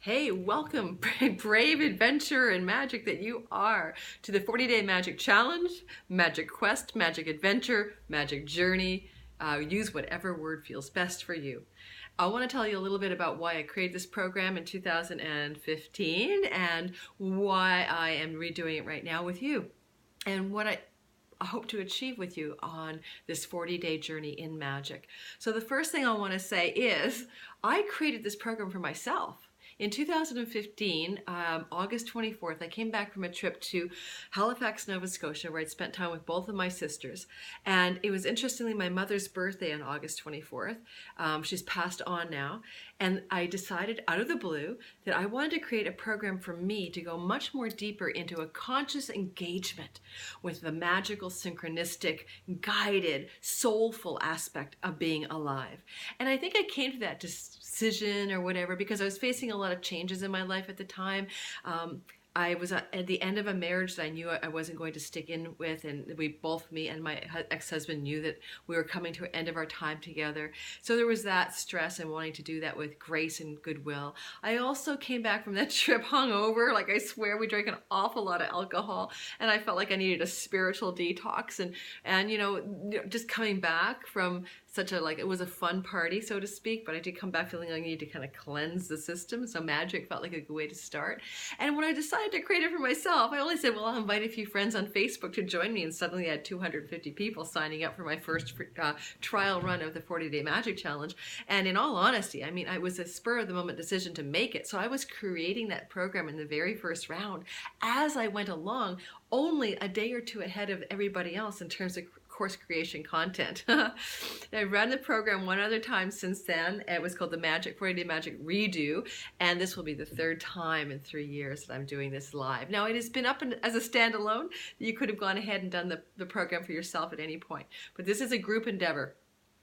Hey, welcome, brave adventurer and magic that you are, to the 40-Day Magic Challenge, Magic Quest, Magic Adventure, Magic Journey. Use whatever word feels best for you. I want to tell you a little bit about why I created this program in 2015 and why I am redoing it right now with you, and what I hope to achieve with you on this 40-day journey in magic. So the first thing I want to say is I created this program for myself. In 2015, August 24th, I came back from a trip to Halifax, Nova Scotia, where I'd spent time with both of my sisters. And it was interestingly my mother's birthday on August 24th. She's passed on now. And I decided out of the blue that I wanted to create a program for me to go much more deeper into a conscious engagement with the magical, synchronistic, guided, soulful aspect of being alive. And I think I came to that decision or whatever because I was facing a lot of changes in my life at the time. I was at the end of a marriage that I knew I wasn't going to stick in with, and me and my ex-husband knew that we were coming to an end of our time together. So there was that stress and wanting to do that with grace and goodwill. I also came back from that trip hungover. Like, I swear we drank an awful lot of alcohol, and I felt like I needed a spiritual detox. And just coming back from such a, it was a fun party, so to speak, but I did come back feeling like I needed to kind of cleanse the system. So magic felt like a good way to start. And when I decided to create it for myself, I only said, well, I'll invite a few friends on Facebook to join me, and suddenly I had 250 people signing up for my first trial run of the 40-Day Magic Challenge. And in all honesty, I mean, it was a spur of the moment decision to make it. So I was creating that program in the very first round as I went along, only a day or two ahead of everybody else in terms of course creation content. I've run the program one other time since then. It was called the 40-Day Magic Redo, and this will be the third time in 3 years that I'm doing this live. Now, it has been up as a standalone. You could have gone ahead and done the program for yourself at any point, but this is a group endeavor.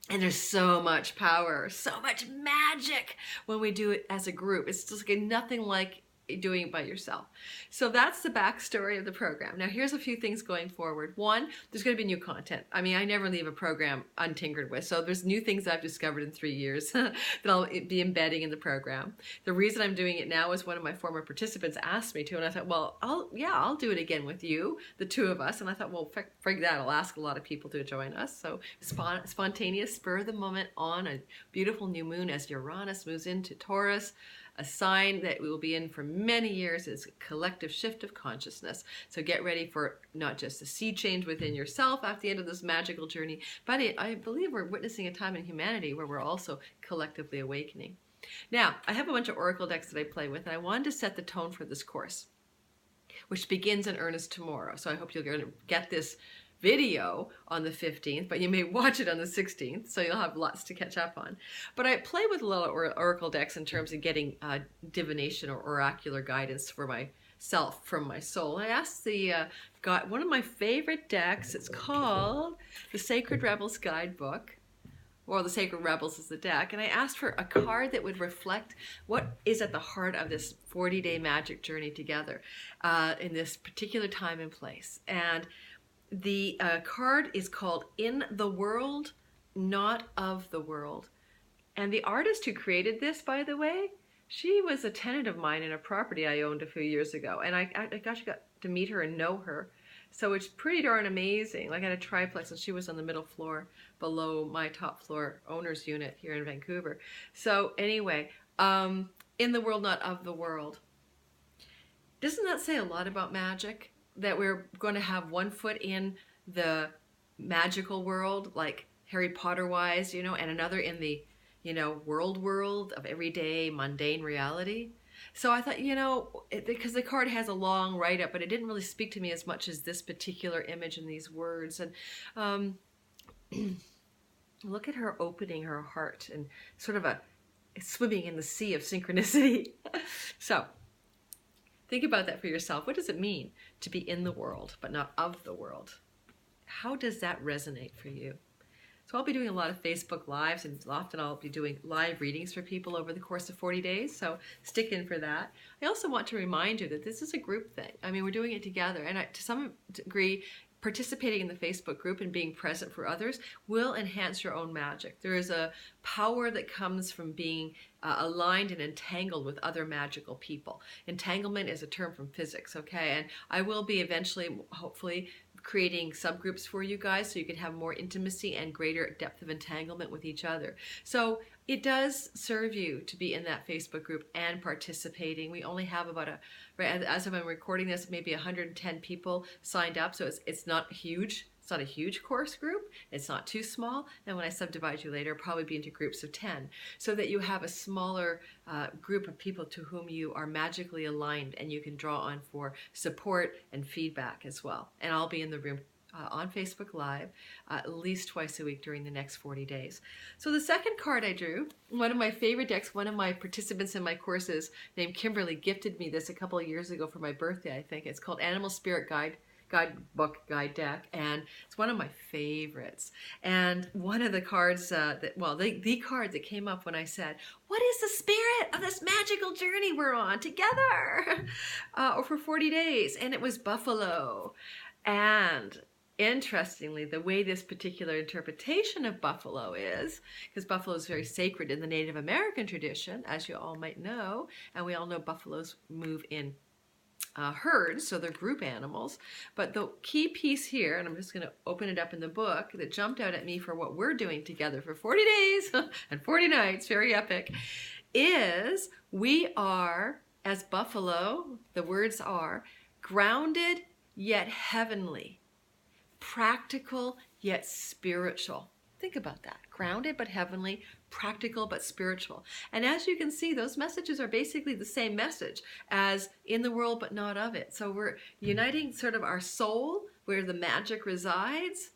And there's so much power, so much magic when we do it as a group. It's just like nothing like doing it by yourself. So that's the backstory of the program. Now, here's a few things going forward. One, there's going to be new content. I mean, I never leave a program untinkered with. So there's new things I've discovered in 3 years that I'll be embedding in the program. The reason I'm doing it now is one of my former participants asked me to, and I thought, well, I'll do it again with you, the two of us. And I thought, well, frig that, I'll ask a lot of people to join us. So spontaneous, spur of the moment on a beautiful new moon as Uranus moves into Taurus, a sign that we will be in for many years. Is a collective shift of consciousness. So get ready for not just a sea change within yourself at the end of this magical journey, but I believe we're witnessing a time in humanity where we're also collectively awakening. Now, I have a bunch of oracle decks that I play with, and I wanted to set the tone for this course, which begins in earnest tomorrow. So I hope you're going to get this video on the 15th, but you may watch it on the 16th, so you'll have lots to catch up on. But I play with a lot of oracle decks in terms of getting divination or oracular guidance for myself from my soul. I asked got one of my favorite decks. It's called the Sacred Rebels Guidebook, or the Sacred Rebels is the deck, and I asked for a card that would reflect what is at the heart of this 40-day magic journey together in this particular time and place. And the card is called In the World, Not of the World. And the artist who created this, by the way, she was a tenant of mine in a property I owned a few years ago. And I actually got to meet her and know her. So it's pretty darn amazing. Like, I had a triplex, and she was on the middle floor below my top floor owner's unit here in Vancouver. So anyway, In the World, Not of the World. Doesn't that say a lot about magic? That we're going to have one foot in the magical world, like Harry Potter wise, and another in the, world of everyday mundane reality. So I thought, because the card has a long write-up, but it didn't really speak to me as much as this particular image and these words. And look at her opening her heart and sort of swimming in the sea of synchronicity. So think about that for yourself. What does it mean to be in the world, but not of the world? How does that resonate for you? So I'll be doing a lot of Facebook Lives, and often I'll be doing live readings for people over the course of 40 days, so stick in for that. I also want to remind you that this is a group thing. I mean, we're doing it together, and to some degree, participating in the Facebook group and being present for others will enhance your own magic. There is a power that comes from being aligned and entangled with other magical people. Entanglement is a term from physics, okay? And I will be eventually, hopefully, creating subgroups for you guys so you can have more intimacy and greater depth of entanglement with each other. So it does serve you to be in that Facebook group and participating. We only have about as I'm recording this, maybe 110 people signed up, so it's not huge. It's not a huge course group. It's not too small. And when I subdivide you later, probably be into groups of 10 so that you have a smaller group of people to whom you are magically aligned and you can draw on for support and feedback as well. And I'll be in the room on Facebook Live at least twice a week during the next 40 days. So the second card I drew, one of my favorite decks, one of my participants in my courses named Kimberly gifted me this a couple of years ago for my birthday, I think. It's called Animal Spirit Guide deck, and it's one of my favorites. And one of the cards the card that came up when I said, what is the spirit of this magical journey we're on together for 40 days? And it was buffalo. And interestingly, the way this particular interpretation of buffalo is, because buffalo is very sacred in the Native American tradition, as you all might know, and we all know buffaloes move in herds, so they're group animals. But the key piece here, and I'm just going to open it up in the book, that jumped out at me for what we're doing together for 40 days and 40 nights, very epic, is we are, as buffalo, the words are, grounded yet heavenly, practical yet spiritual. Think about that. Grounded but heavenly, practical but spiritual. And as you can see, those messages are basically the same message as in the world but not of it. So we're uniting sort of our soul, where the magic resides,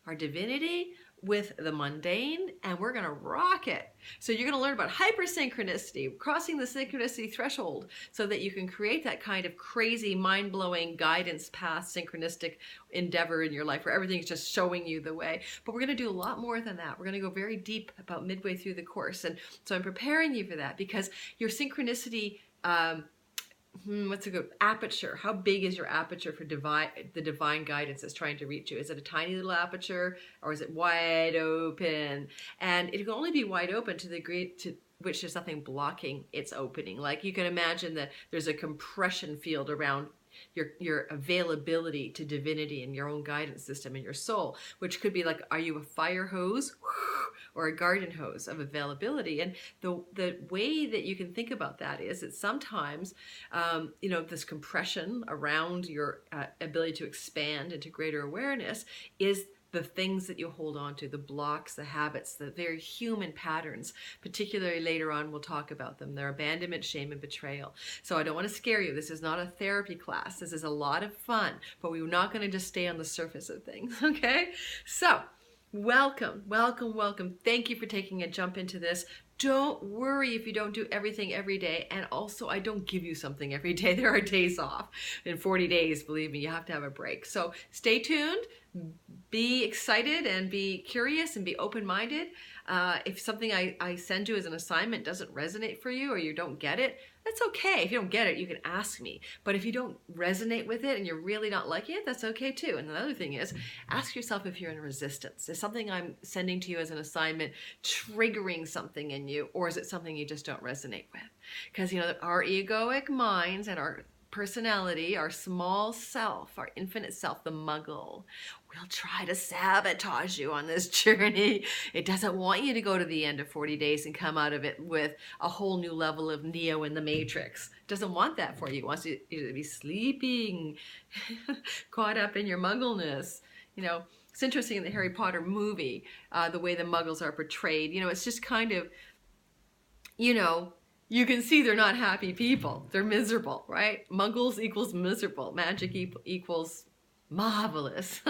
our divinity, with the mundane, and we're going to rock it. So you're going to learn about hypersynchronicity, crossing the synchronicity threshold, so that you can create that kind of crazy, mind-blowing guidance path, synchronistic endeavor in your life where everything's just showing you the way. But we're going to do a lot more than that. We're going to go very deep about midway through the course. And so I'm preparing you for that, because your synchronicity what's a good aperture? How big is your aperture for the divine guidance that's trying to reach you? Is it a tiny little aperture, or is it wide open? And it can only be wide open to the degree to which there's nothing blocking its opening. Like you can imagine that there's a compression field around your availability to divinity and your own guidance system in your soul, which could be like, are you a fire hose or a garden hose of availability? And the way that you can think about that is that sometimes, this compression around your ability to expand into greater awareness is the things that you hold on to, the blocks, the habits, the very human patterns. Particularly later on, we'll talk about them. They're abandonment, shame, and betrayal. So I don't want to scare you. This is not a therapy class. This is a lot of fun, but we're not going to just stay on the surface of things, okay? So welcome, welcome, welcome. Thank you for taking a jump into this. Don't worry if you don't do everything every day. And also, I don't give you something every day. There are days off. In 40 days, believe me, you have to have a break. So stay tuned, be excited, and be curious, and be open-minded. If something I send you as an assignment doesn't resonate for you, or you don't get it, that's okay. If you don't get it, you can ask me. But if you don't resonate with it and you're really not liking it, that's okay too. And another thing is, ask yourself if you're in resistance. Is something I'm sending to you as an assignment triggering something in you, or is it something you just don't resonate with? Because, our egoic minds and our personality, our small self, our infinite self, the muggle, will try to sabotage you on this journey. It doesn't want you to go to the end of 40 days and come out of it with a whole new level of Neo in the Matrix. It doesn't want that for you. It wants you to be sleeping, caught up in your muggleness. It's interesting in the Harry Potter movie, the way the muggles are portrayed. It's just kind of, you can see they're not happy people. They're miserable, right? Muggles equals miserable. Magic equals marvelous.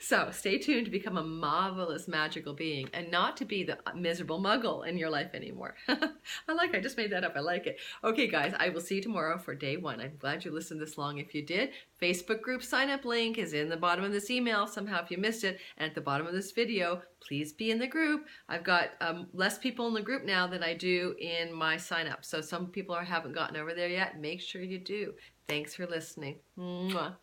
So stay tuned to become a marvelous magical being and not to be the miserable muggle in your life anymore. I just made that up. I like it. Okay, guys, I will see you tomorrow for day 1. I'm glad you listened this long. If you did, Facebook group sign up link is in the bottom of this email somehow if you missed it. And at the bottom of this video, please be in the group. I've got less people in the group now than I do in my sign up. So some people haven't gotten over there yet. Make sure you do. Thanks for listening. Mwah.